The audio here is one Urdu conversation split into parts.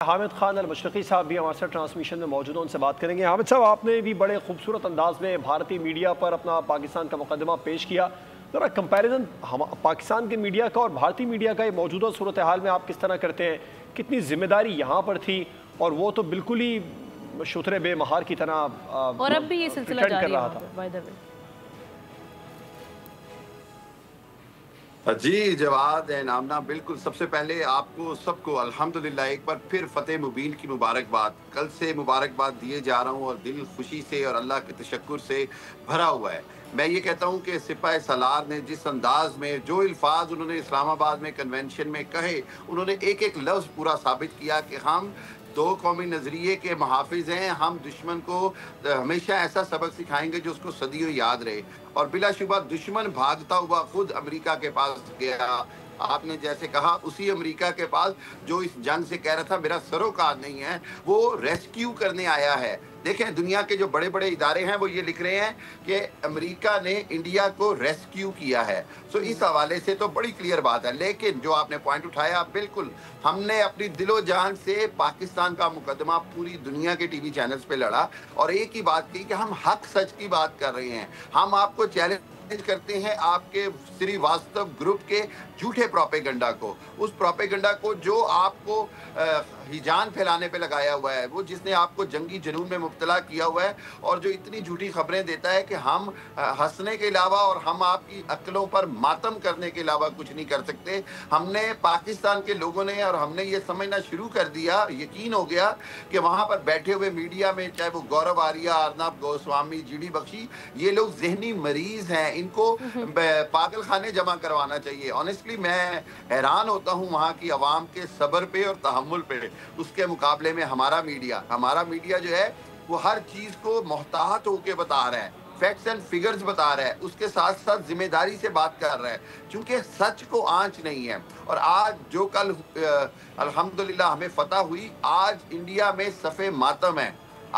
حامد خان المشرقی صاحب بھی ہمارے ساتھ ٹرانسمیشن میں موجود ہیں، ان سے بات کریں گے۔ حامد صاحب، آپ نے بھی بڑے خوبصورت انداز میں بھارتی میڈیا پر اپنا پاکستان کا مقدمہ پیش کیا۔ ذرا کمپیریزن پاکستان کے میڈیا کا اور بھارتی میڈیا کا موجودہ صورتحال میں آپ کس طرح کرتے ہیں؟ کتنی ذمہ داری یہاں پر تھی اور وہ تو بالکل ہی شتر بے مہار کی طرح اور اب بھی یہ سلسلہ جاری ہے۔ جی جواد نامنا، بالکل سب سے پہلے آپ کو سب کو الحمدللہ ایک بار پھر فتح مبین کی مبارکباد۔ کل سے مبارکباد دیے جا رہا ہوں اور دل خوشی سے اور اللہ کے تشکر سے بھرا ہوا ہے۔ میں یہ کہتا ہوں کہ سپاہ سالار نے جس انداز میں جو الفاظ انہوں نے اسلام آباد میں کنونشن میں کہے، انہوں نے ایک ایک لفظ پورا ثابت کیا کہ ہم دو قومی نظریے کے محافظ ہیں۔ ہم دشمن کو ہمیشہ ایسا سبق سکھائیں گے جو اس کو صدیوں یاد رہے، اور بلا شبہ دشمن بھاگتا ہوا خود امریکہ کے پاس گیا۔ آپ نے جیسے کہا اسی امریکہ کے پاس جو اس جنگ سے کہہ رہا تھا میرا سروکار نہیں ہے، وہ ریسکیو کرنے آیا ہے۔ دیکھیں دنیا کے جو بڑے بڑے ادارے ہیں وہ یہ لکھ رہے ہیں کہ امریکہ نے انڈیا کو ریسکیو کیا ہے۔ سو اس حوالے سے تو بڑی کلیئر بات ہے، لیکن جو آپ نے پوائنٹ اٹھایا، بالکل ہم نے اپنی دل و جان سے پاکستان کا مقدمہ پوری دنیا کے ٹی وی چینلز پہ لڑا اور ایک ہی بات کی کہ ہم حق سچ کی بات کر رہے ہیں۔ ہم آپ کو چیلنج کرتے ہیں آپ کے سری واستو گروپ کے جھوٹے پروپیگنڈا کو، اس پروپیگنڈا کو جو آپ کو ہیجان پھیلانے پہ لگایا ہوا ہے، وہ جس نے آپ کو جنگی جنون میں مبتلا کیا ہوا ہے اور جو اتنی جھوٹی خبریں دیتا ہے کہ ہم ہنسنے کے علاوہ اور ہم آپ کی عقلوں پر ماتم کرنے کے علاوہ کچھ نہیں کر سکتے۔ ہم نے پاکستان کے لوگوں نے اور ہم نے یہ سمجھنا شروع کر دیا، یقین ہو گیا کہ وہاں پر بیٹھے ہوئے میڈیا میں چاہے وہ گورو آریہ، ارنب گوسوامی، جی ڈی بخشی، یہ لوگ ذہنی مریض ہیں، ان کو پاگل خانے جمع کروانا چاہیے۔ آنیسٹلی میں حیران ہوتا ہوں وہاں کی عوام کے صبر پہ اور تحمل پہ، اس کے مقابلے میں ہمارا میڈیا جو ہے وہ ہر چیز کو محتاط ہو کے بتا رہا ہے، فیکٹس اینڈ فگرز بتا رہا ہے، اس کے ساتھ ساتھ ذمہ داری سے بات کر رہا ہے، چونکہ سچ کو آنچ نہیں ہے۔ اور آج جو کل الحمدللہ ہمیں فتح ہوئی، آج انڈیا میں صفِ ماتم ہے۔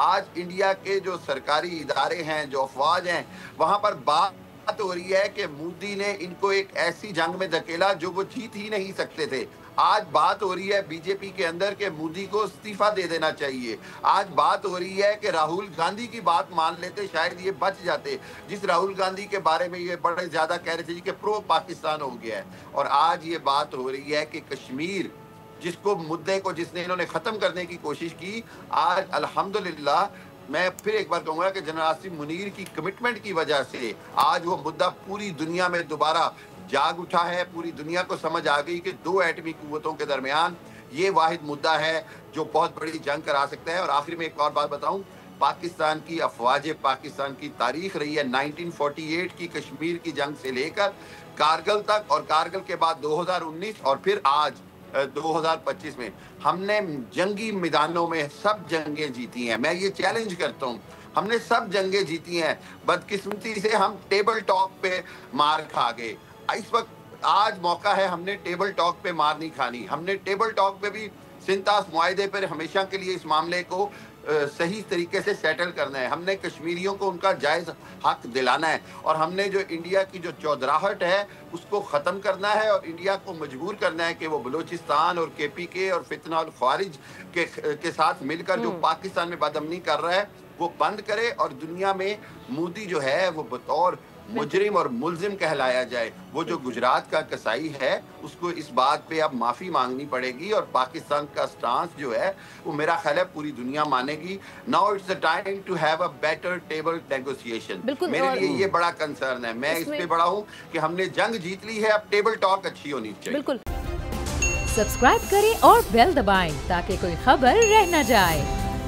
آج انڈیا کے جو سرکاری ادارے ہیں، جو افواج ہیں، وہاں پر بات ہو رہی ہے کہ مودی نے ان کو ایک ایسی جنگ میں دھکیلا جو وہ جیت ہی نہیں سکتے تھے۔ آج بات ہو رہی ہے بی جے پی کے اندر کہ مودی کو استعفیٰ دے دینا چاہیے۔ آج بات ہو رہی ہے کہ راہل گاندھی کی بات مان لیتے شاید یہ بچ جاتے، جس راہل گاندھی کے بارے میں یہ بڑے زیادہ کہہ رہے تھے کہ پرو پاکستان ہو گیا ہے۔ اور آج یہ بات ہو رہی ہے کہ کشمیر جس کو مدعے کو جس نے انہوں نے ختم کرنے کی کوشش کی، آج الحمدللہ میں پھر ایک بار کہوں گا کہ جنرل آصف منیر کی کمٹمنٹ کی وجہ سے آج وہ مدعا پوری دنیا میں دوبارہ جاگ اٹھا ہے۔ پوری دنیا کو سمجھ آ گئی کہ دو ایٹمی قوتوں کے درمیان یہ واحد مدعا ہے جو بہت بڑی جنگ کرا سکتا ہے۔ اور آخر میں ایک اور بات بتاؤں، پاکستان کی افواج پاکستان کی تاریخ رہی ہے 1948 کی کشمیر کی جنگ سے لے کر کارگل تک، اور کارگل کے بعد 2019 اور پھر آج 2025 میں ہم نے جنگی میدانوں میں سب جنگیں جیتی ہیں۔ میں یہ چیلنج کرتا ہوں، ہم نے سب جنگیں جیتی ہیں، بدقسمتی سے ہم ٹیبل ٹاک پہ مار کھا گئے۔ اس وقت آج موقع ہے ہم نے ٹیبل ٹاک پہ مار نہیں کھانی، ہم نے ٹیبل ٹاک پہ بھی سنتاس معاہدے پر ہمیشہ کے لیے اس معاملے کو صحیح طریقے سے سیٹل کرنا ہے۔ ہم نے کشمیریوں کو ان کا جائز حق دلانا ہے، اور ہم نے جو انڈیا کی جو چودراہٹ ہے اس کو ختم کرنا ہے، اور انڈیا کو مجبور کرنا ہے کہ وہ بلوچستان اور کے پی کے اور فتنہ الخوارج کے ساتھ مل کر جو پاکستان میں بدامنی کر رہا ہے وہ بند کرے، اور دنیا میں مودی جو ہے وہ بطور مجرم اور ملزم کہلایا جائے۔ وہ جو گجرات کا کسائی ہے اس کو اس بات پہ اب معافی مانگنی پڑے گی، اور پاکستان کا سٹانس جو ہے وہ میرا خیال ہے پوری دنیا مانے گی۔ Now it's the time to have a better table negotiation۔ میرے لیے یہ بڑا کنسرن ہے، میں اس پہ بڑا ہوں کہ ہم نے جنگ جیت لی ہے، اب ٹیبل ٹاک اچھی ہونی چاہیے۔ بالکل، سبسکرائب کریں اور بیل دبائیں تاکہ کوئی خبر رہ نہ جائے۔